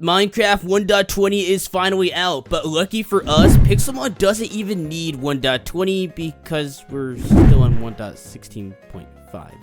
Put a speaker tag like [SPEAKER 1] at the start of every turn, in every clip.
[SPEAKER 1] Minecraft 1.20 is finally out, but lucky for us, Pixelmon doesn't even need 1.20 because we're still on 1.16.5.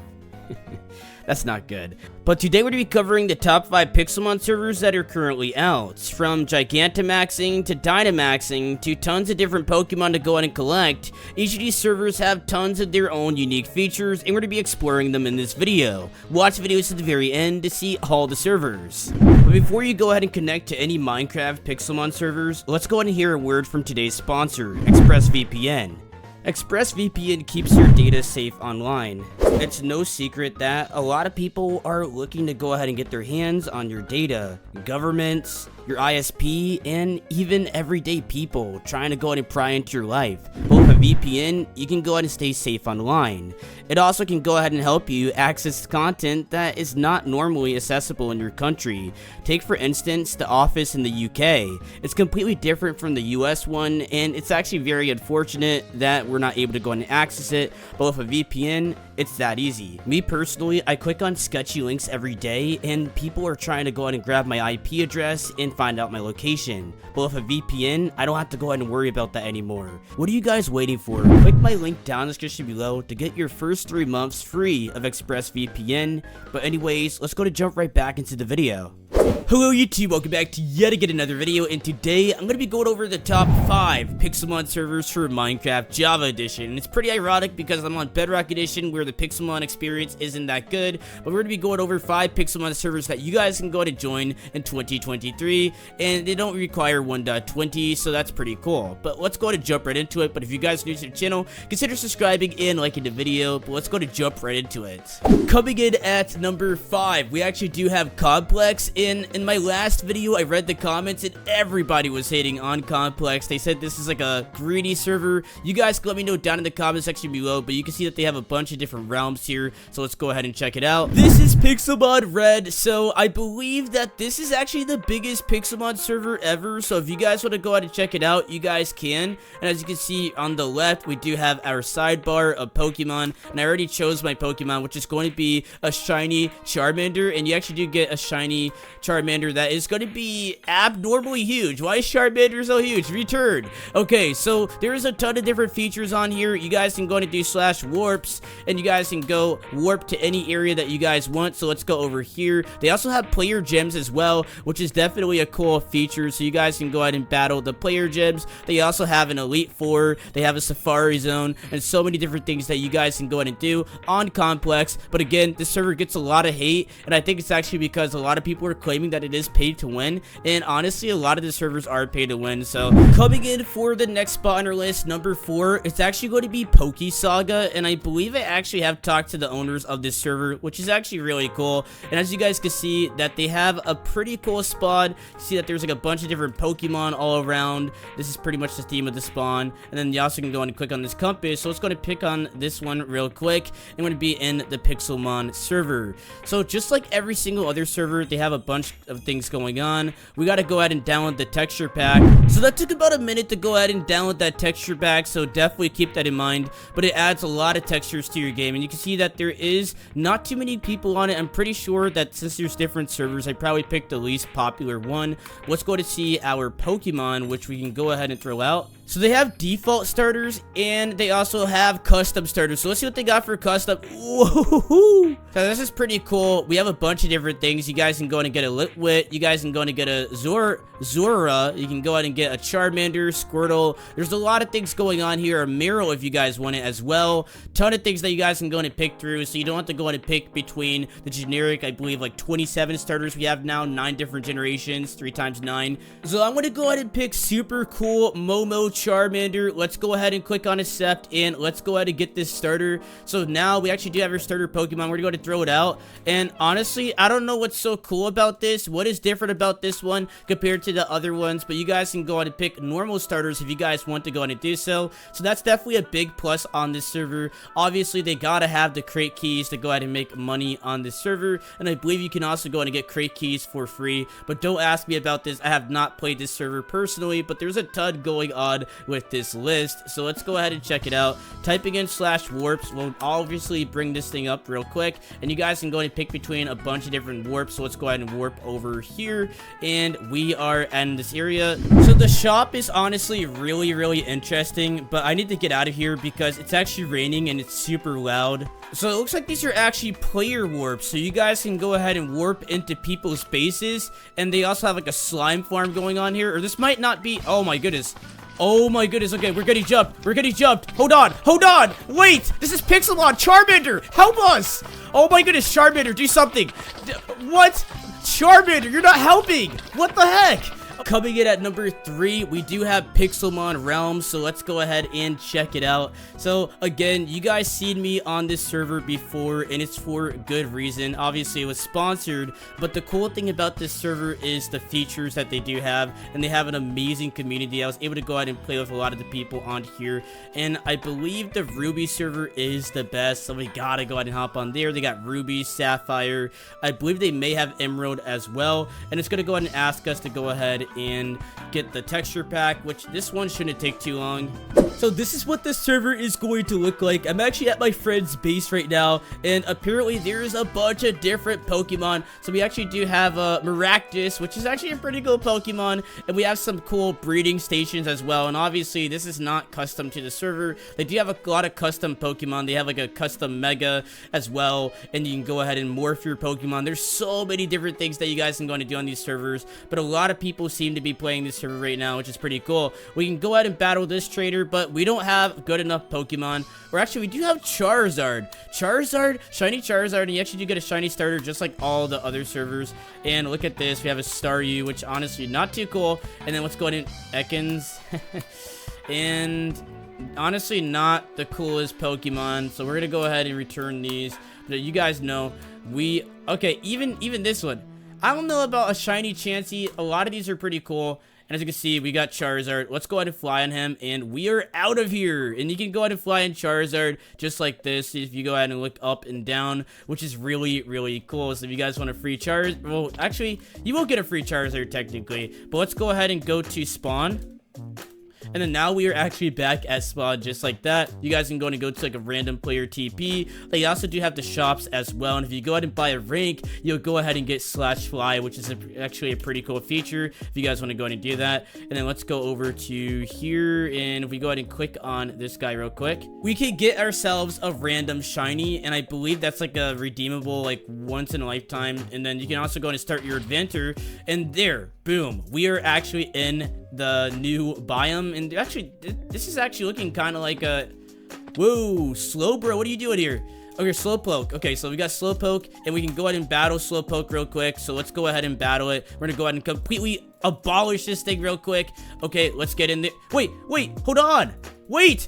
[SPEAKER 1] That's not good. But today we're going to be covering the top 5 Pixelmon servers that are currently out. From Gigantamaxing to Dynamaxing to tons of different Pokemon to go out and collect, each of these servers have tons of their own unique features and we're going to be exploring them in this video. Watch videos at the very end to see all the servers. But before you go ahead and connect to any Minecraft Pixelmon servers, let's go ahead and hear a word from today's sponsor, ExpressVPN. ExpressVPN keeps your data safe online. It's no secret that a lot of people are looking to go ahead and get their hands on your data. Governments, your ISP, and even everyday people trying to go ahead and pry into your life. But with a VPN, you can go ahead and stay safe online. It also can go ahead and help you access content that is not normally accessible in your country. Take for instance The Office in the UK. It's completely different from the US one, and it's actually very unfortunate that we're not able to go ahead and access it, but with a VPN, it's that easy. Me personally, I click on sketchy links every day, and people are trying to go ahead and grab my IP address and find out my location. But with a VPN, I don't have to go ahead and worry about that anymore. What are you guys waiting for? Click my link down in the description below to get your first 3 months free of ExpressVPN. But anyways, let's go to jump right back into the video. Hello YouTube, welcome back to yet again another video, and today I'm going to be going over the top 5 Pixelmon servers for Minecraft Java Edition. And it's pretty ironic because I'm on Bedrock Edition where the Pixelmon experience isn't that good, but we're going to be going over 5 Pixelmon servers that you guys can go ahead and join in 2023, and they don't require 1.20, so that's pretty cool. But let's go ahead and jump right into it. But if you guys are new to the channel, consider subscribing and liking the video, but let's go ahead and jump right into it. Coming in at number 5, we actually do have Complex. In my last video, I read the comments and everybody was hating on Complex. They said this is like a greedy server. You guys can let me know down in the comment section below, but you can see that they have a bunch of different realms here, so let's go ahead and check it out. This is Pixelmon Red, so I believe that this is actually the biggest Pixelmon server ever, so if you guys want to go ahead and check it out, you guys can. And as you can see on the left, we do have our sidebar of Pokemon, and I already chose my Pokemon, which is going to be a shiny Charmander, and you actually do get a shiny Charmander that is going to be abnormally huge. Why is Charmander so huge? Return. Okay, so there is a ton of different features on here. You guys can go and do /warps, and you guys can go warp to any area that you guys want. So let's go over here. They also have player gems as well, which is definitely a cool feature. So you guys can go ahead and battle the player gems. They also have an Elite Four. They have a Safari Zone, and so many different things that you guys can go ahead and do on Complex. But again, this server gets a lot of hate, and I think it's actually because a lot of people are claiming that it is paid to win, and honestly a lot of the servers are paid to win. So coming in for the next spot on our list, number 4, it's actually going to be Pokey Saga, and I believe I actually have talked to the owners of this server, which is actually really cool. And as you guys can see, that they have a pretty cool spawn. You see that there's like a bunch of different Pokemon all around. This is pretty much the theme of the spawn, and then you also can go and click on this compass. So let's go to pick on this one real quick. I'm going to be in the Pixelmon server. So just like every single other server, they have a bunch of things going on. We got to go ahead and download the texture pack. So that took about a minute to go ahead and download that texture pack, so definitely keep that in mind. But it adds a lot of textures to your game, and you can see that there is not too many people on it. I'm pretty sure that since there's different servers, I probably picked the least popular one. Let's go to see our Pokemon, which we can go ahead and throw out. So they have default starters, and they also have custom starters. So let's see what they got for custom. Woohoo! So this is pretty cool. We have a bunch of different things. You guys can go and get a Litwit. You guys can go and get a Zora. You can go ahead and get a Charmander, Squirtle. There's a lot of things going on here. A Meryl if you guys want it as well. Ton of things that you guys can go and pick through. So you don't have to go and pick between the generic, I believe, like 27 starters we have now. 9 different generations. 3 times 9. So I'm going to go ahead and pick super cool Momo Charmander. Let's go ahead and click on accept, and let's go ahead and get this starter. So now we actually do have our starter Pokemon. We're going to throw it out, and honestly, I don't know what's so cool about this. What is different about this one compared to the other ones? But you guys can go ahead and pick normal starters if you guys want to go ahead and do so. So that's definitely a big plus on this server. Obviously, they gotta have the crate keys to go ahead and make money on this server, and I believe you can also go ahead and get crate keys for free. But don't ask me about this. I have not played this server personally, but there's a ton going on have with this list. So let's go ahead and check it out. Typing in /warps will obviously bring this thing up real quick, and you guys can go and pick between a bunch of different warps. So let's go ahead and warp over here, and we are in this area. So the shop is honestly really interesting, but I need to get out of here because it's actually raining and it's super loud. So it looks like these are actually player warps, so you guys can go ahead and warp into people's bases, and they also have like a slime farm going on here, or this might not be. Oh my goodness. Oh my goodness, okay, we're getting jumped. We're getting jumped. Hold on. Wait, this is Pixelmon. Charmander, help us. Oh my goodness, Charmander, do something. What? Charmander, you're not helping. What the heck? Coming in at number 3, we do have Pixelmon Realms, so let's go ahead and check it out. So again, you guys seen me on this server before, and it's for good reason. Obviously, it was sponsored, but the cool thing about this server is the features that they do have, and they have an amazing community. I was able to go ahead and play with a lot of the people on here, and I believe the Ruby server is the best, so we gotta go ahead and hop on there. They got Ruby, Sapphire, I believe they may have Emerald as well, and it's gonna go ahead and ask us to go ahead and get the texture pack, which this one shouldn't take too long. So this is what this server is going to look like. I'm actually at my friend's base right now, and apparently there's a bunch of different Pokemon. So we actually do have Maractus, which is actually a pretty cool Pokemon, and we have some cool breeding stations as well. And obviously this is not custom to the server. They do have a lot of custom Pokemon. They have like a custom Mega as well, and you can go ahead and morph your Pokemon. There's so many different things that you guys can go and do on these servers, but a lot of people seem to be playing this server right now, which is pretty cool. We can go ahead and battle this trader, but we don't have good enough Pokemon. Or actually, we do have Charizard, shiny Charizard, and you actually do get a shiny starter just like all the other servers. And look at this, we have a Staryu, which honestly not too cool. And then let's go ahead and Ekans and honestly not the coolest Pokemon, so we're gonna go ahead and return these. But you guys know okay, even this one, I don't know about a shiny Chansey. A lot of these are pretty cool. And as you can see, we got Charizard. Let's go ahead and fly on him, and we are out of here. And you can go ahead and fly in Charizard just like this if you go ahead and look up and down, which is really cool. So if you guys want a free Charizard, well, actually, you won't get a free Charizard technically. But let's go ahead and go to spawn. And then now we are actually back at spawn just like that. You guys can go to like a random player TP. They also do have the shops as well. And if you go ahead and buy a rank, you'll go ahead and get /fly, which is actually a pretty cool feature if you guys want to go ahead and do that. And then let's go over to here. And if we go ahead and click on this guy real quick, we can get ourselves a random shiny. And I believe that's like a redeemable like once in a lifetime. And then you can also go ahead and start your adventure. And there, boom, we are actually in the new biome. And actually, this is actually looking kind of like a... Whoa, Slowbro, what are you doing here? Okay, Slowpoke. Okay, so we got Slowpoke, and we can go ahead and battle Slowpoke real quick. So let's go ahead and battle it. We're gonna go ahead and completely abolish this thing real quick. Okay, let's get in there. Wait, hold on. Wait,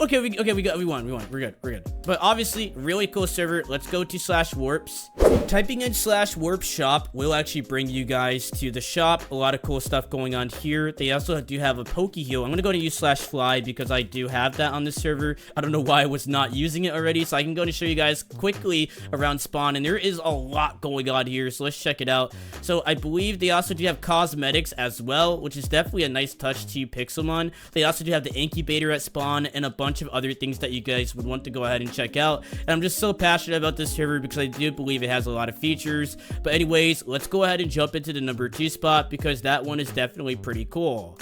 [SPEAKER 1] okay, we won. We're good. But obviously, really cool server. Let's go to /warps. Typing in /warp shop will actually bring you guys to the shop. A lot of cool stuff going on here. They also do have a Poke Heal. I'm gonna go and use /fly because I do have that on this server. I don't know why I was not using it already, so I can go and show you guys quickly around spawn. And there is a lot going on here, so let's check it out. So I believe they also do have cosmetics as well, which is definitely a nice touch to Pixelmon. They also do have the incubator at spawn and a bunch of other things that you guys would want to go ahead and check out. And I'm just so passionate about this server because I do believe it has a lot of features. But anyways, let's go ahead and jump into the number 2 spot because that one is definitely pretty cool.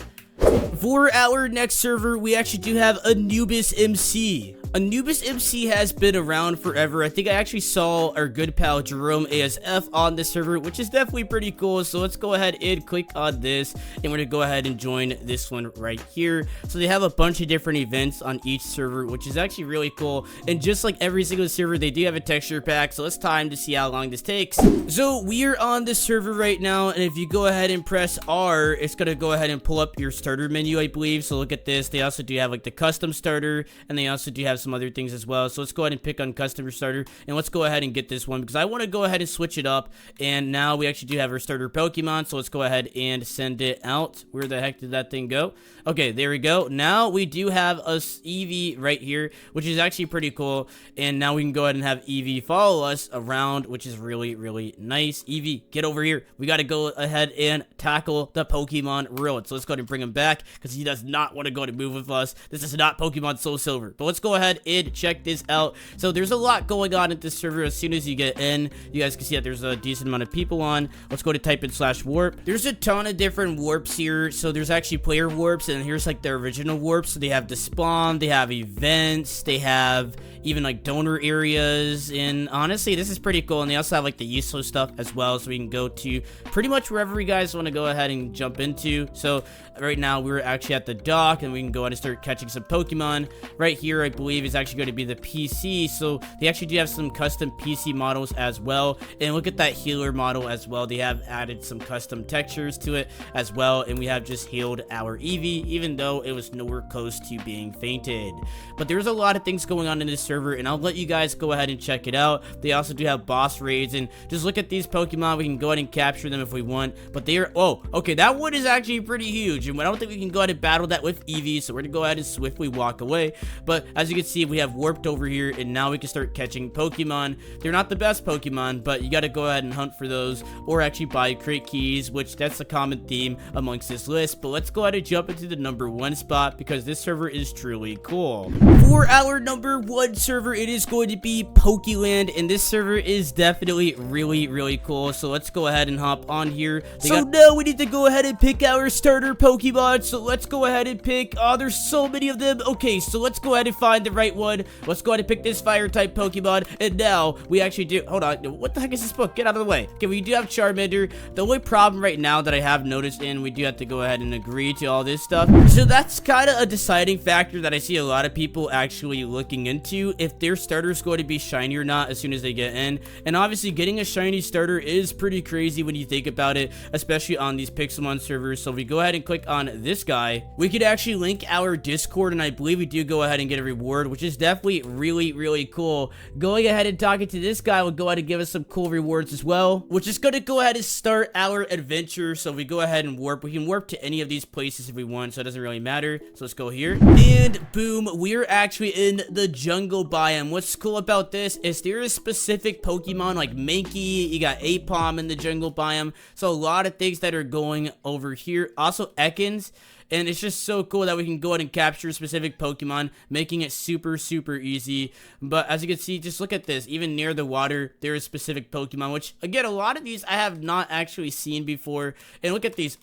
[SPEAKER 1] For our next server, we actually do have Anubis MC. Anubis MC has been around forever. I think I actually saw our good pal Jerome ASF on this server, which is definitely pretty cool. So let's go ahead and click on this, and we're gonna go ahead and join this one right here. So they have a bunch of different events on each server, which is actually really cool. And just like every single server, they do have a texture pack. So let's time to see how long this takes. So we are on this server right now, and if you go ahead and press R, it's gonna go ahead and pull up your starter menu, I believe. So look at this. They also do have like the custom starter, and they also do have some other things as well. So let's go ahead and pick on customer starter, and let's go ahead and get this one because I want to go ahead and switch it up. And now we actually do have our starter Pokemon, so let's go ahead and send it out. Where the heck did that thing go? Okay, there we go. Now we do have a Eevee right here, which is actually pretty cool. And now we can go ahead and have Eevee follow us around, which is really, really nice. Eevee, get over here. We got to go ahead and tackle the Pokemon Ruin. So let's go ahead and bring him back because he does not want to go to move with us. This is not Pokemon Soul Silver. But let's go ahead and check this out. So there's a lot going on at this server. As soon as you get in, you guys can see that there's a decent amount of people on. Let's go to type in /warp. There's a ton of different warps here. So there's actually player warps, and here's like the original warps. So they have the spawn, they have events, they have even like donor areas, and honestly this is pretty cool. And they also have like the useful stuff as well, so we can go to pretty much wherever you guys want to go ahead and jump into. So right now we're actually at the dock, and we can go ahead and start catching some Pokemon. Right here I believe is actually going to be the PC, so they actually do have some custom PC models as well. And look at that healer model as well. They have added some custom textures to it as well, and we have just healed our Eevee even though it was nowhere close to being fainted. But there's a lot of things going on in this server, and I'll let you guys go ahead and check it out. They also do have boss raids, and just look at these Pokemon. We can go ahead and capture them if we want, but they are, oh, okay, that one is actually pretty huge, and I don't think we can go ahead and battle that with Eevee, so we're gonna go ahead and swiftly walk away. But as you can see, we have warped over here, and now we can start catching Pokemon. They're not the best Pokemon, but you gotta go ahead and hunt for those, or actually buy crate keys, which that's a common theme amongst this list. But let's go ahead and jump into the #1 spot because this server is truly cool. For our #1 server, it is going to be Pokeland, and this server is definitely really, really cool. So let's go ahead and hop on here. Now we need to go ahead and pick our starter Pokemon. So let's go ahead and pick, oh, there's so many of them. Okay, so let's go ahead and find the right one. Let's go ahead and pick this fire type Pokemon, and now we actually do, hold on, what the heck is this book? Get out of the way. Okay, we do have Charmander. The only problem right now that I have noticed, and we do have to go ahead and agree to all this stuff, so that's kind of a deciding factor that I see a lot of people actually looking into, if their starter is going to be shiny or not as soon as they get in. And obviously getting a shiny starter is pretty crazy when you think about it, especially on these Pixelmon servers. So if we go ahead and click on this guy, we could actually link our Discord, and I believe we do go ahead and get a reward, which is definitely really, really cool. Going ahead and talking to this guy will go ahead and give us some cool rewards as well, which is going to go ahead and start our adventure. So if we go ahead and warp, we can warp to any of these places if we want, so it doesn't really matter. So let's go here, and boom, we're actually in the jungle biome. What's cool about this is there is specific Pokemon like Mankey, you got Apom in the jungle biome, so a lot of things that are going over here. Also Ekans. And it's just so cool that we can go ahead and capture specific Pokemon, making it super, super easy. But as you can see, just look at this. Even near the water, there is specific Pokemon, which, again, a lot of these I have not actually seen before. And look at these.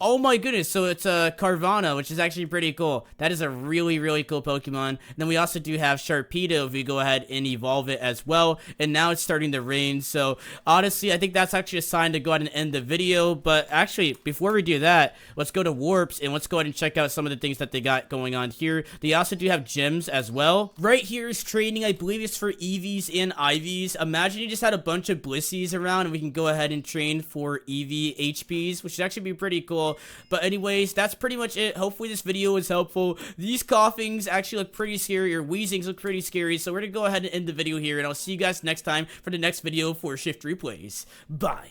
[SPEAKER 1] Oh my goodness, so it's a Carvanha, which is actually pretty cool. That is a really, really cool Pokemon. And then we also do have Sharpedo if we go ahead and evolve it as well. And now it's starting to rain, so honestly, I think that's actually a sign to go ahead and end the video. But actually, before we do that, let's go to Warps, and let's go ahead and check out some of the things that they got going on here. They also do have gyms as well. Right here is training, I believe it's for Eevees and Ivies. Imagine you just had a bunch of Blissies around, and we can go ahead and train for Eevee HPs, which should actually be pretty cool. But anyways, that's pretty much it. Hopefully this video was helpful. These coughings actually look pretty scary, or wheezings look pretty scary, so we're gonna go ahead and end the video here, and I'll see you guys next time for the next video for Shift Replays. Bye.